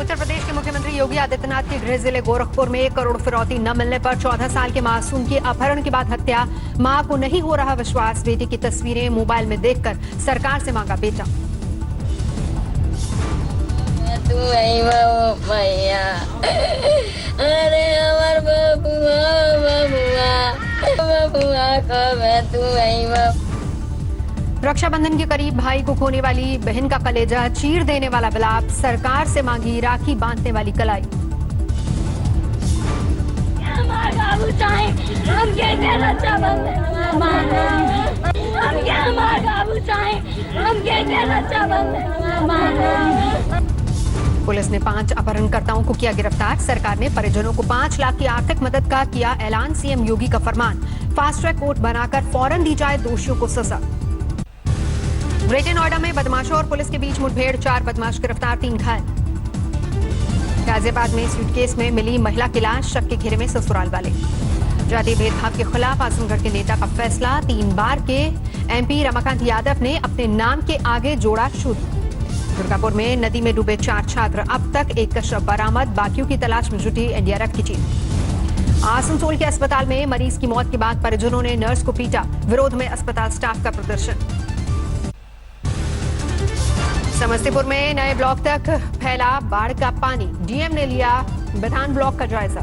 उत्तर प्रदेश के मुख्यमंत्री योगी आदित्यनाथ के गृह जिले गोरखपुर में 1 करोड़ फिरौती न मिलने पर 14 साल के मासूम की अपहरण के बाद हत्या। मां को नहीं हो रहा विश्वास, बेटी की तस्वीरें मोबाइल में देखकर सरकार से मांगा बेटा। अरे हमार बबुआ को तू रक्षाबंधन के करीब भाई को खोने वाली बहन का कलेजा चीर देने वाला विलाप, सरकार से मांगी राखी बांधने वाली कलाई। पुलिस ने 5 अपहरणकर्ताओं को किया गिरफ्तार। सरकार ने परिजनों को 5 लाख की आर्थिक मदद का किया ऐलान। सीएम योगी का फरमान, फास्ट ट्रैक कोर्ट बनाकर फौरन दी जाए दोषियों को सजा। ग्रेटर नोएडा में बदमाशों और पुलिस के बीच मुठभेड़, 4 बदमाश गिरफ्तार, 3 घायल। गाजियाबाद में सूटकेस में मिली महिला की लाश, शक के घेरे में ससुराल वाले। जातीय भेदभाव के खिलाफ आजमगढ़ के नेता का फैसला, 3 बार के एमपी रमाकांत यादव ने अपने नाम के आगे जोड़ा शुद्ध। दुर्गापुर में नदी में डूबे 4 छात्र, अब तक 1 का शव बरामद, बाकियों की तलाश में जुटी एनडीआरएफ की टीम। आसनसोल के अस्पताल में मरीज की मौत के बाद परिजनों ने नर्स को पीटा, विरोध में अस्पताल स्टाफ का प्रदर्शन। समस्तीपुर में नए ब्लॉक तक फैला बाढ़ का पानी, डीएम ने लिया बिधान ब्लॉक का जायजा।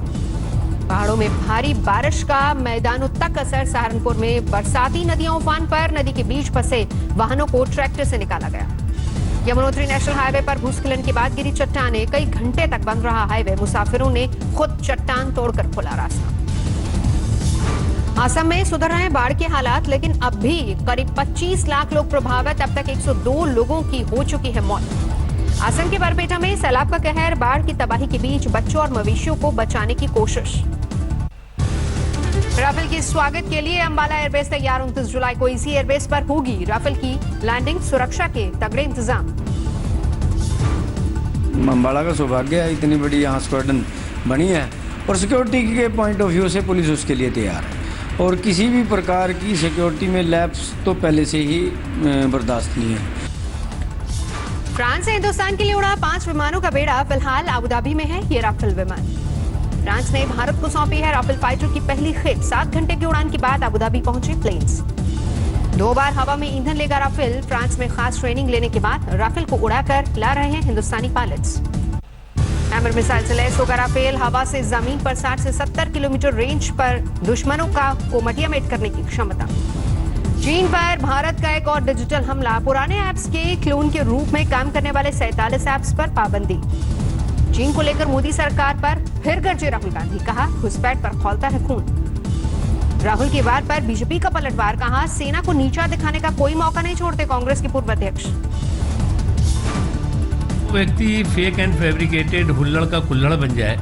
पहाड़ों में भारी बारिश का मैदानों तक असर, सहारनपुर में बरसाती नदियां उफान पर, नदी के बीच फंसे वाहनों को ट्रैक्टर से निकाला गया। यमुनोत्री नेशनल हाईवे पर भूस्खलन के बाद गिरी चट्टानें, कई घंटे तक बंद रहा हाईवे, मुसाफिरों ने खुद चट्टान तोड़कर खोला रास्ता। असम में सुधर रहे हैं बाढ़ के हालात, लेकिन अब भी करीब 25 लाख लोग प्रभावित, अब तक 102 लोगों की हो चुकी है मौत। असम के बरपेटा में सैलाब का कहर, बाढ़ की तबाही के बीच बच्चों और मवेशियों को बचाने की कोशिश। राफेल के स्वागत के लिए अंबाला एयरबेस तैयार, 29 जुलाई को इसी एयरबेस पर होगी राफेल की लैंडिंग, सुरक्षा के तगड़े इंतजाम। अंबाला का सौभाग्य है, इतनी बड़ी यहाँ स्क्वाड्रन बनी है और सिक्योरिटी के पॉइंट ऑफ व्यू से पुलिस उसके लिए तैयार है और किसी भी प्रकार की सिक्योरिटी में लैप्स तो पहले से ही बर्दाश्त नहीं है। फ्रांस से हिंदुस्तान के लिए उड़ा 5 विमानों का बेड़ा, फिलहाल अबुधाबी में है ये राफेल विमान। फ्रांस ने भारत को सौंपी है राफेल फाइटर की पहली खेप। 7 घंटे की उड़ान के बाद अबुधाबी पहुंचे प्लेन्स। 2 बार हवा में ईंधन लेगा राफेल। फ्रांस में खास ट्रेनिंग लेने के बाद राफेल को उड़ाकर ला रहे हैं हिंदुस्तानी पायलट्स। हैमर मिसाइल से लैस होगा राफेल, हवा से जमीन पर 60 से 70 किलोमीटर रेंज पर दुश्मनों को मटियामेट करने की क्षमता। चीन पर भारत का एक और डिजिटल हमला, पुराने ऐप्स के क्लोन के रूप में काम करने वाले 47 ऐप्स पर पाबंदी। चीन को लेकर मोदी सरकार पर फिर गरजे राहुल गांधी, कहा घुसपैठ पर खौलता है खून। राहुल की बात पर बीजेपी का पलटवार, कहा सेना को नीचा दिखाने का कोई मौका नहीं छोड़ते कांग्रेस के पूर्व अध्यक्ष। व्यक्ति फेक एंड फैब्रिकेटेड हुल्लड़ का कुल्लड़ बन जाए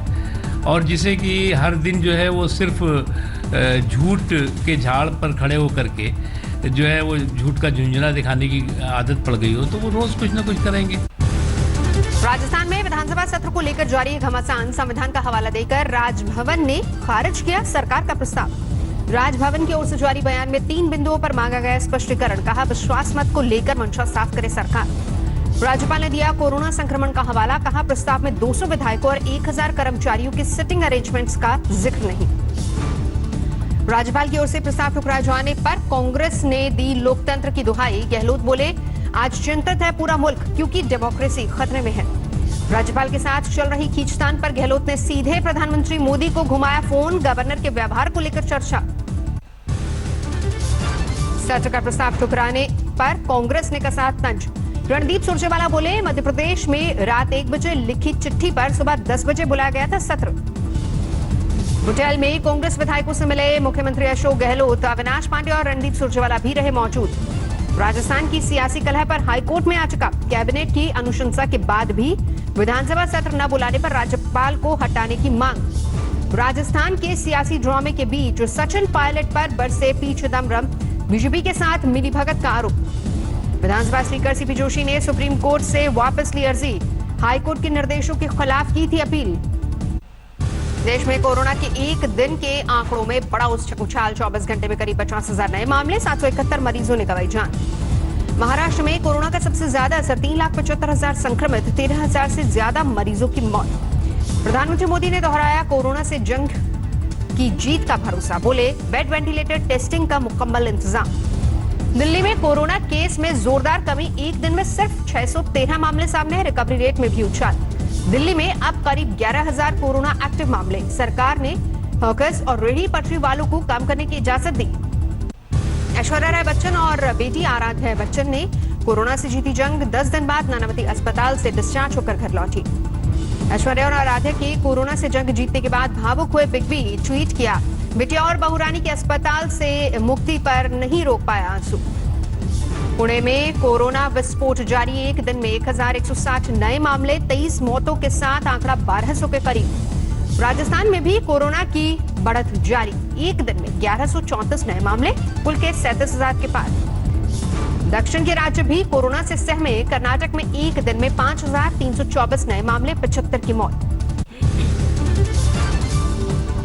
और जिसे कि हर दिन जो है वो सिर्फ झूठ के झाड़ पर खड़े होकर के जो है वो झूठ का झुंझुना दिखाने की आदत पड़ गई हो, तो वो रोज कुछ ना कुछ करेंगे। राजस्थान में विधानसभा सत्र को लेकर जारी है घमासान। संविधान का हवाला देकर राजभवन ने खारिज किया सरकार का प्रस्ताव। राजभवन की ओर से जारी बयान में 3 बिंदुओं पर मांगा गया स्पष्टीकरण, कहा विश्वास मत को लेकर मंशा साफ करे सरकार। राज्यपाल ने दिया कोरोना संक्रमण का हवाला, कहा प्रस्ताव में 200 विधायकों और 1000 कर्मचारियों के सिटिंग अरेंजमेंट्स का जिक्र नहीं। राज्यपाल की ओर से प्रस्ताव ठुकराए जाने पर कांग्रेस ने दी लोकतंत्र की दुहाई। गहलोत बोले आज चिंतित है पूरा मुल्क क्योंकि डेमोक्रेसी खतरे में है। राज्यपाल के साथ चल रही खींचतान पर गहलोत ने सीधे प्रधानमंत्री मोदी को घुमाया फोन, गवर्नर के व्यवहार को लेकर चर्चा। सत्र का प्रस्ताव ठुकराने पर कांग्रेस ने कसा तंज। रणदीप सुरजेवाला बोले मध्य प्रदेश में रात 1 बजे लिखी चिट्ठी पर सुबह 10 बजे बुलाया गया था सत्र। बुटेल में कांग्रेस विधायकों से मिले मुख्यमंत्री अशोक गहलोत, अविनाश पांडे और रणदीप सुरजेवाला भी रहे मौजूद। राजस्थान की सियासी कलह पर हाईकोर्ट में याचिका, कैबिनेट की अनुशंसा के बाद भी विधानसभा सत्र न बुलाने पर राज्यपाल को हटाने की मांग। राजस्थान के सियासी ड्रामे के बीच सचिन पायलट पर बरसे पी चिदम्बरम, बीजेपी के साथ मिलीभगत का आरोप। विधानसभा स्पीकर सीपी जोशी ने सुप्रीम कोर्ट से वापस ली अर्जी, हाईकोर्ट के निर्देशों के खिलाफ की थी अपील। देश में कोरोना के एक दिन के आंकड़ों में बड़ा उछाल, 24 घंटे में करीब 50,000 नए मामले, 771 मरीजों ने गंवाई जान। महाराष्ट्र में कोरोना का सबसे ज्यादा असर 3,75,000 संक्रमित, 13,000 से ज्यादा मरीजों की मौत। प्रधानमंत्री मोदी ने दोहराया कोरोना से जंग की जीत का भरोसा, बोले बेड वेंटिलेटर टेस्टिंग का मुकम्मल इंतजाम। दिल्ली में कोरोना केस में जोरदार कमी, एक दिन में सिर्फ 613 मामले सामने हैं, रिकवरी रेट में भी उछाल। दिल्ली में अब करीब 11,000 कोरोना एक्टिव मामले। सरकार ने हॉकर्स और रेहड़ी पटरी वालों को काम करने की इजाजत दी। ऐश्वर्या राय बच्चन और बेटी आराध्या बच्चन ने कोरोना से जीती जंग, 10 दिन बाद नानावती अस्पताल से डिस्चार्ज होकर घर लौटी। ऐश्वर्या और आराध्या की कोरोना से जंग जीतने के बाद भावुक हुए बिग बी, ट्वीट किया, बिटिया और बहुरानी के अस्पताल से मुक्ति पर नहीं रोक पाया आंसू। पुणे में कोरोना विस्फोट जारी, एक दिन में 1,160 नए मामले, 23 मौतों के साथ आंकड़ा 1,200 के करीब। राजस्थान में भी कोरोना की बढ़त जारी, एक दिन में 1,134 नए मामले, कुल केस 37,000 के पार। दक्षिण के राज्य भी कोरोना से सहमे, कर्नाटक में एक दिन में 5,324 नए मामले, 75 की मौत।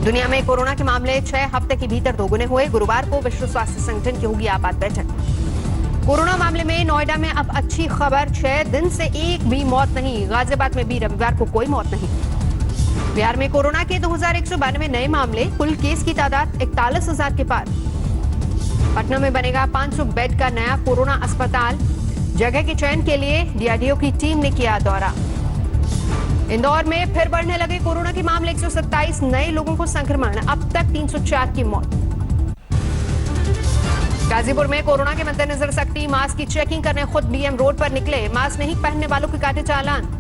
दुनिया में कोरोना के मामले 6 हफ्ते के भीतर दोगुने हुए, गुरुवार को विश्व स्वास्थ्य संगठन की होगी आपात बैठक। कोरोना मामले में नोएडा में अब अच्छी खबर, 6 दिन से एक भी मौत नहीं, गाजियाबाद में भी रविवार को कोई मौत नहीं। बिहार में कोरोना के 2,192 नए मामले, कुल केस की तादाद 41,000 के पार। पटना में बनेगा 500 बेड का नया कोरोना अस्पताल, जगह के चयन के लिए डीआरडीओ की टीम ने किया दौरा। इंदौर में फिर बढ़ने लगे कोरोना के मामले, 127 नए लोगों को संक्रमण, अब तक 304 की मौत। गाजीपुर में कोरोना के मद्देनजर सख्ती, मास्क की चेकिंग करने खुद डीएम रोड पर निकले, मास्क नहीं पहनने वालों के काटे चालान।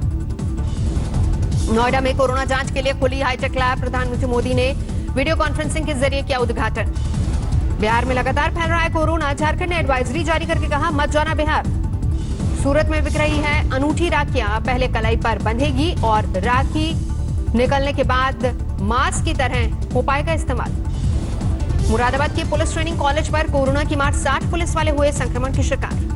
नोएडा में कोरोना जांच के लिए खुली हाईटेक लैब, प्रधानमंत्री मोदी ने वीडियो कॉन्फ्रेंसिंग के जरिए किया उद्घाटन। बिहार में लगातार फैल रहा है कोरोना, झारखंड ने एडवाइजरी जारी करके कहा मत जाना बिहार। सूरत में बिक रही है अनूठी राखियां, पहले कलाई पर बंधेगी और राखी निकलने के बाद मास्क की तरह हो पाएगा इस्तेमाल। मुरादाबाद के पुलिस ट्रेनिंग कॉलेज पर कोरोना की मार, 60 पुलिस वाले हुए संक्रमण के शिकार।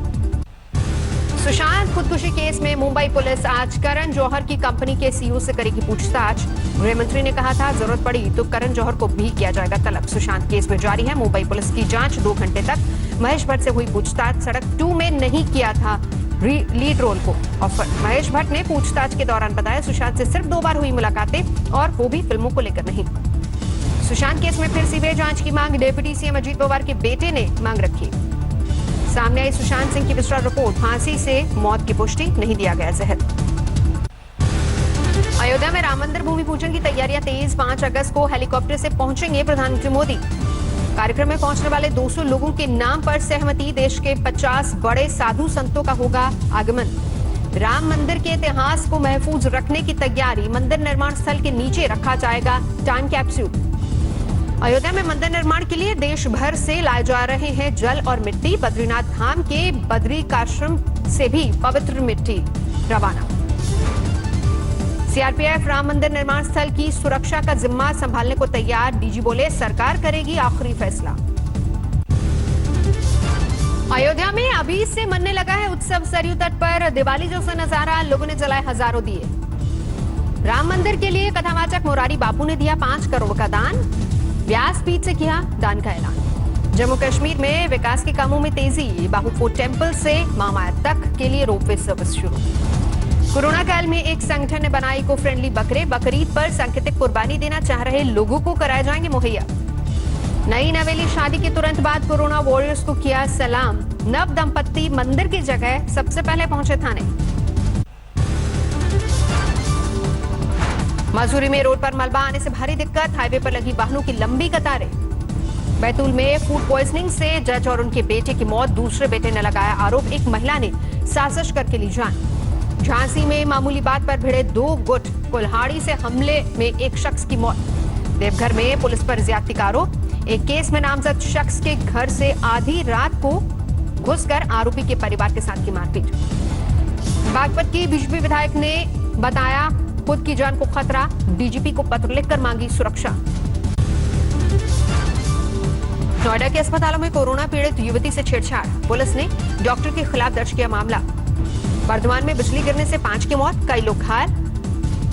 सुशांत खुदकुशी केस में मुंबई पुलिस आज करण जौहर की कंपनी के सीईओ से करेगी पूछताछ। गृह मंत्री ने कहा था जरूरत पड़ी तो करण जौहर को भी किया जाएगा तलब। सुशांत केस में जारी है मुंबई पुलिस की जांच, 2 घंटे तक महेश भट्ट से हुई पूछताछ। सड़क 2 में नहीं किया था लीड रोल को ऑफर। महेश भट्ट ने पूछताछ के दौरान बताया सुशांत से सिर्फ 2 बार हुई मुलाकातें और वो भी फिल्मों को लेकर नहीं। सुशांत केस में फिर सीबीआई जांच की मांग, डिप्टी सीएम अजीत पवार के बेटे ने मांग रखी। सामने आई सुशांत सिंह की विस्तार रिपोर्ट, फांसी से मौत की पुष्टि, नहीं दिया गया जहर। अयोध्या में राम मंदिर भूमि पूजन की तैयारियां तेज, 5 अगस्त को हेलीकॉप्टर से पहुंचेंगे प्रधानमंत्री मोदी। कार्यक्रम में पहुंचने वाले 200 लोगों के नाम पर सहमति, देश के 50 बड़े साधु संतों का होगा आगमन। राम मंदिर के इतिहास को महफूज रखने की तैयारी, मंदिर निर्माण स्थल के नीचे रखा जाएगा टाइम कैप्सूल। अयोध्या में मंदिर निर्माण के लिए देश भर से लाए जा रहे हैं जल और मिट्टी, बद्रीनाथ धाम के बद्रिकाश्रम से भी पवित्र मिट्टी रवाना। सीआरपीएफ राम मंदिर निर्माण स्थल की सुरक्षा का जिम्मा संभालने को तैयार, डीजी बोले सरकार करेगी आखिरी फैसला। अयोध्या में अभी से मनने लगा है उत्सव, सरयू तट पर दिवाली जैसा नजारा, लोगों ने जलाए हजारों दिए। राम मंदिर के लिए कथावाचक मुरारी बापू ने दिया 5 करोड़ का दान, व्यासपीठ से किया दान का ऐलान। जम्मू कश्मीर में विकास के कामों में तेजी, बाहुफोर्ट टेम्पल से मामाया तक के लिए रोपवे सर्विस शुरू। कोरोना काल में एक संगठन ने बनाई इको फ्रेंडली बकरे, बकरीद पर सांकेतिक कुर्बानी देना चाह रहे लोगों को कराए जाएंगे मुहैया। नई नवेली शादी के तुरंत बाद कोरोना वॉरियर्स को किया सलाम, नव दंपत्ति मंदिर की जगह सबसे पहले पहुंचे थाने। मसूरी में रोड पर मलबा आने से भारी दिक्कत, हाईवे पर लगी वाहनों की लंबी कतारें। बैतूल में फूड पॉइजनिंग से जज और उनके बेटे की मौत, दूसरे बेटे ने लगाया आरोप, एक महिला ने साजिश करके ली जान। झांसी में मामूली बात पर भिड़े 2 गुट, कुल्हाड़ी से हमले में एक शख्स की मौत। देवघर में पुलिस पर ज्यादती का आरोप, एक केस में नामजद शख्स के घर से आधी रात को घुसकर आरोपी के परिवार के साथ की मारपीट। बागपत की बीजेपी विधायक ने बताया खुद की जान को खतरा, डीजीपी को पत्र लिखकर मांगी सुरक्षा। नोएडा के अस्पतालों में कोरोना पीड़ित युवती से छेड़छाड़, पुलिस ने डॉक्टर के खिलाफ दर्ज किया मामला। वर्धमान में बिजली गिरने से 5 की मौत, कई लोग घायल,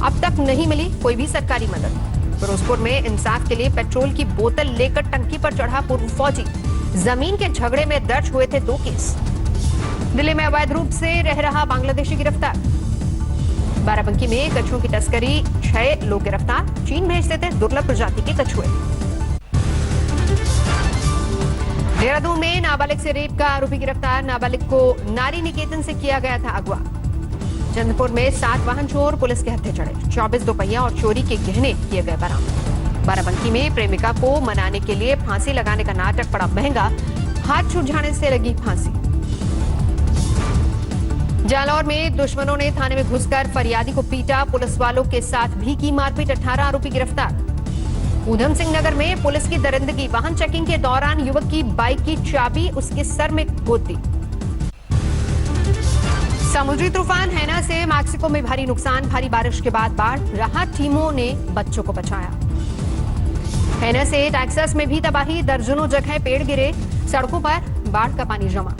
अब तक नहीं मिली कोई भी सरकारी मदद। फिरोजपुर में इंसाफ के लिए पेट्रोल की बोतल लेकर टंकी पर चढ़ा पूर्व फौजी, जमीन के झगड़े में दर्ज हुए थे 2 केस। दिल्ली में अवैध रूप से रह रहा बांग्लादेशी गिरफ्तार। बाराबंकी में कछुओं की तस्करी, 6 लोग गिरफ्तार। चीन भेजते थे दुर्लभ प्रजाति के कछुए। देहरादून में नाबालिग से रेप का आरोपी गिरफ्तार। नाबालिग को नारी निकेतन से किया गया था अगवा। चंद्रपुर में 7 वाहन चोर पुलिस के हत्थे चढ़े। 24 दोपहिया और चोरी के गहने किए गए बरामद। बाराबंकी में प्रेमिका को मनाने के लिए फांसी लगाने का नाटक पड़ा महंगा। हाथ छूट जाने से लगी फांसी। जालौर में दुश्मनों ने थाने में घुसकर फरियादी को पीटा। पुलिस वालों के साथ भी की मारपीट। 18 आरोपी गिरफ्तार। ऊधम सिंह नगर में पुलिस की दरिंदगी। वाहन चेकिंग के दौरान युवक की बाइक की चाबी उसके सर में गोद दी। समुद्री तूफान हैना से मैक्सिको में भारी नुकसान। भारी बारिश के बाद बाढ़। राहत टीमों ने बच्चों को बचाया। हैना से टेक्सास में भी तबाही। दर्जनों जगह पेड़ गिरे। सड़कों पर बाढ़ का पानी जमा।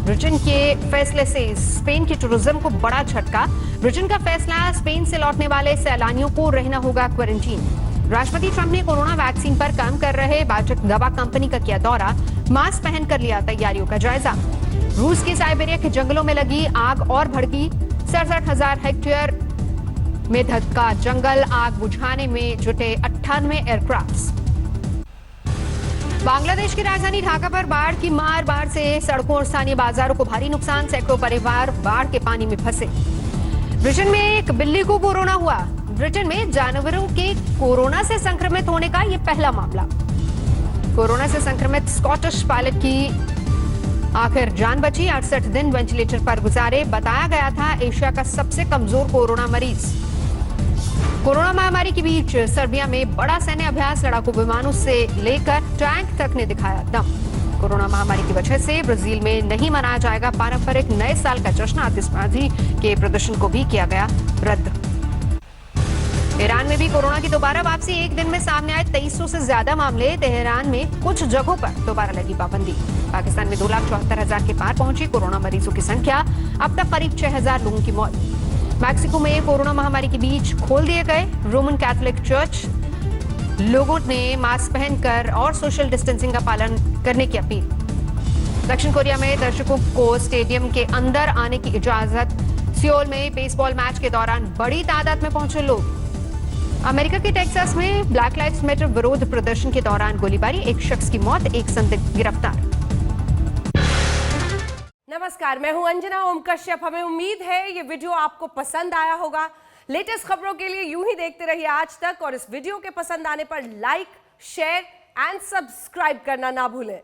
ब्रिटेन के फैसले से स्पेन के टूरिज्म को बड़ा झटका। ब्रिटेन का फैसला, स्पेन से लौटने वाले सैलानियों को रहना होगा क्वारंटीन। राष्ट्रपति ट्रंप ने कोरोना वैक्सीन पर काम कर रहे बायोटेक दवा कंपनी का किया दौरा। मास्क पहनकर लिया तैयारियों का जायजा। रूस के साइबेरिया के जंगलों में लगी आग और भड़की। 67,000 हेक्टेयर में धधका जंगल। आग बुझाने में जुटे 98 एयरक्राफ्ट। बांग्लादेश की राजधानी ढाका पर बाढ़ की मार। बाढ़ से सड़कों और स्थानीय बाजारों को भारी नुकसान। सैकड़ों परिवार बाढ़ के पानी में फंसे। ब्रिटेन में एक बिल्ली को कोरोना हुआ। ब्रिटेन में जानवरों के कोरोना से संक्रमित होने का यह पहला मामला। कोरोना से संक्रमित स्कॉटिश पायलट की आखिर जान बची। 68 दिन वेंटिलेटर पर गुजारे। बताया गया था एशिया का सबसे कमजोर कोरोना मरीज। कोरोना महामारी के बीच सर्बिया में बड़ा सैन्य अभ्यास। लड़ाकू विमानों से लेकर टैंक तक ने दिखाया दम। कोरोना महामारी की वजह से ब्राजील में नहीं मनाया जाएगा पारंपरिक नए साल का जश्न। आतिशबाजी के प्रदर्शन को भी किया गया रद्द। ईरान में भी कोरोना की दोबारा वापसी। एक दिन में सामने आए 2300 से ज्यादा मामले। तेहरान में कुछ जगहों पर दोबारा लगी पाबंदी। पाकिस्तान में 2,74,000 के पार पहुंची कोरोना मरीजों की संख्या। अब तक करीब 6,000 लोगों की मौत। मैक्सिको में कोरोना महामारी के बीच खोल दिए गए रोमन कैथोलिक चर्च। लोगों ने मास्क पहनकर और सोशल डिस्टेंसिंग का पालन करने की अपील। दक्षिण कोरिया में दर्शकों को स्टेडियम के अंदर आने की इजाजत। सियोल में बेसबॉल मैच के दौरान बड़ी तादाद में पहुंचे लोग। अमेरिका के टेक्सास में ब्लैक लाइव्स मैटर विरोध प्रदर्शन के दौरान गोलीबारी। एक शख्स की मौत, एक संदिग्ध गिरफ्तार। नमस्कार, मैं हूं अंजना ओम कश्यप। हमें उम्मीद है ये वीडियो आपको पसंद आया होगा। लेटेस्ट खबरों के लिए यूं ही देखते रहिए आज तक और इस वीडियो के पसंद आने पर लाइक, शेयर एंड सब्सक्राइब करना ना भूलें।